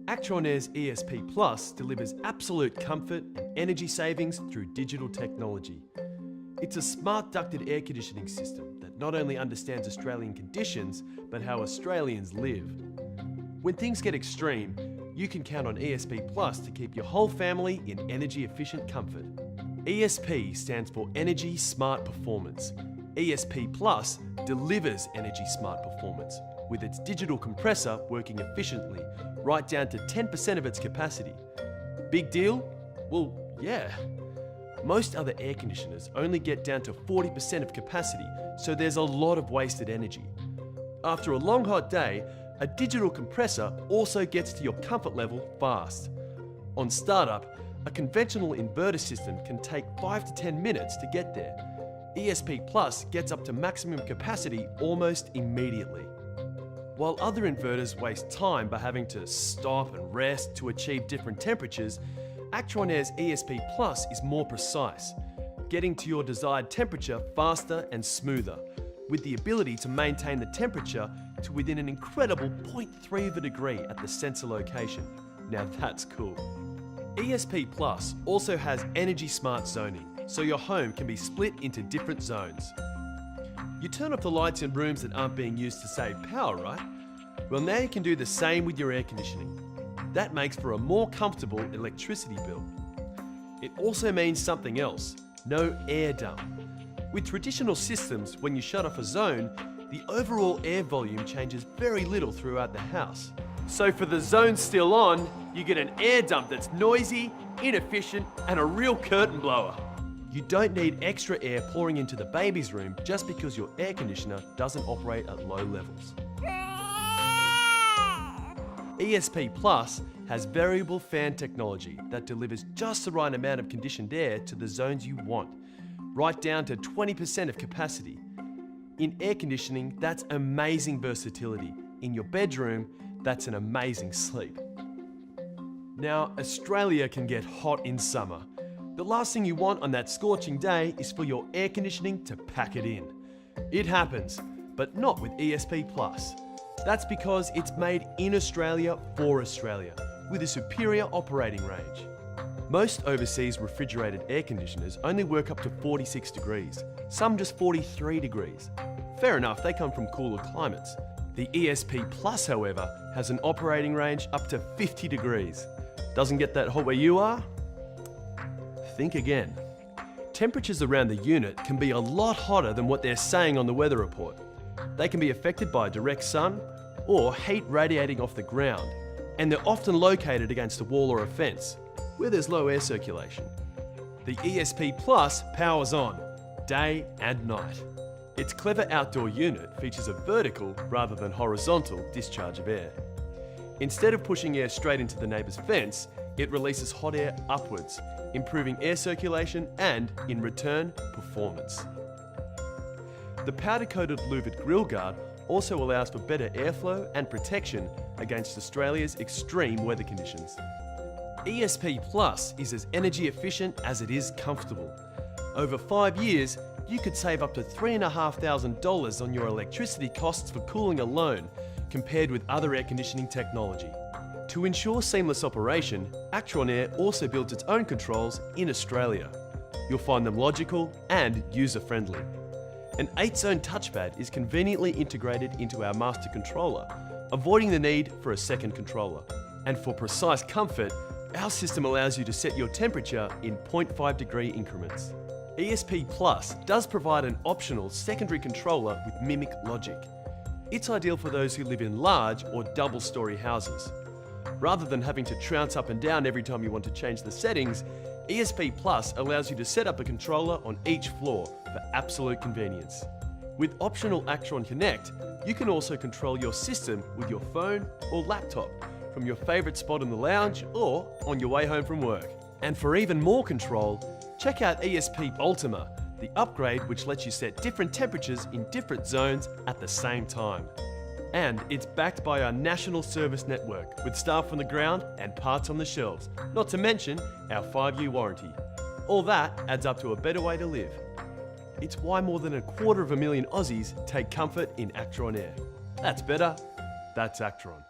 Actron Air's ESP Plus delivers absolute comfort and energy savings through digital technology. It's a smart ducted air conditioning system that not only understands Australian conditions, but how Australians live. When things get extreme, you can count on ESP Plus to keep your whole family in energy-efficient comfort. ESP stands for Energy Smart Performance. ESP Plus delivers energy smart performance, with its digital compressor working efficiently, right down to 10% of its capacity. Big deal? Well, yeah. Most other air conditioners only get down to 40% of capacity, so there's a lot of wasted energy. After a long hot day, a digital compressor also gets to your comfort level fast. On startup, a conventional inverter system can take 5 to 10 minutes to get there. ESP Plus gets up to maximum capacity almost immediately. While other inverters waste time by having to stop and rest to achieve different temperatures, Actron Air's ESP Plus is more precise, getting to your desired temperature faster and smoother, with the ability to maintain the temperature to within an incredible 0.3 of a degree at the sensor location. Now that's cool. ESP Plus also has energy smart zoning, so your home can be split into different zones. You turn off the lights in rooms that aren't being used to save power, right? Well, now you can do the same with your air conditioning. That makes for a more comfortable electricity bill. It also means something else: no air dump. With traditional systems, when you shut off a zone, the overall air volume changes very little throughout the house. So for the zones still on, you get an air dump that's noisy, inefficient, and a real curtain blower. You don't need extra air pouring into the baby's room just because your air conditioner doesn't operate at low levels. ESP Plus has variable fan technology that delivers just the right amount of conditioned air to the zones you want, right down to 20% of capacity. In air conditioning, that's amazing versatility. In your bedroom, that's an amazing sleep. Now, Australia can get hot in summer. The last thing you want on that scorching day is for your air conditioning to pack it in. It happens, but not with ESP Plus. That's because it's made in Australia for Australia, with a superior operating range. Most overseas refrigerated air conditioners only work up to 46 degrees, some just 43 degrees. Fair enough, they come from cooler climates. The ESP Plus, however, has an operating range up to 50 degrees. Doesn't get that hot where you are? Think again. Temperatures around the unit can be a lot hotter than what they're saying on the weather report. They can be affected by direct sun or heat radiating off the ground, and they're often located against a wall or a fence, where there's low air circulation. The ESP Plus powers on, day and night. Its clever outdoor unit features a vertical rather than horizontal discharge of air. Instead of pushing air straight into the neighbour's fence, it releases hot air upwards, improving air circulation and, in return, performance. The powder-coated louvered grille guard also allows for better airflow and protection against Australia's extreme weather conditions. ESP Plus is as energy efficient as it is comfortable. Over 5 years, you could save up to $3,500 on your electricity costs for cooling alone, compared with other air conditioning technology. To ensure seamless operation, Actron Air also builds its own controls in Australia. You'll find them logical and user-friendly. An 8-zone touchpad is conveniently integrated into our master controller, avoiding the need for a second controller. And for precise comfort, our system allows you to set your temperature in 0.5 degree increments. ESP Plus does provide an optional secondary controller with mimic logic. It's ideal for those who live in large or double-storey houses. Rather than having to trounce up and down every time you want to change the settings, ESP Plus allows you to set up a controller on each floor for absolute convenience. With optional Actron Connect, you can also control your system with your phone or laptop from your favourite spot in the lounge or on your way home from work. And for even more control, check out ESP Ultima, the upgrade which lets you set different temperatures in different zones at the same time. And it's backed by our national service network with staff on the ground and parts on the shelves, not to mention our 5-year warranty. All that adds up to a better way to live. It's why more than 250,000 Aussies take comfort in Actron Air. That's better, that's Actron.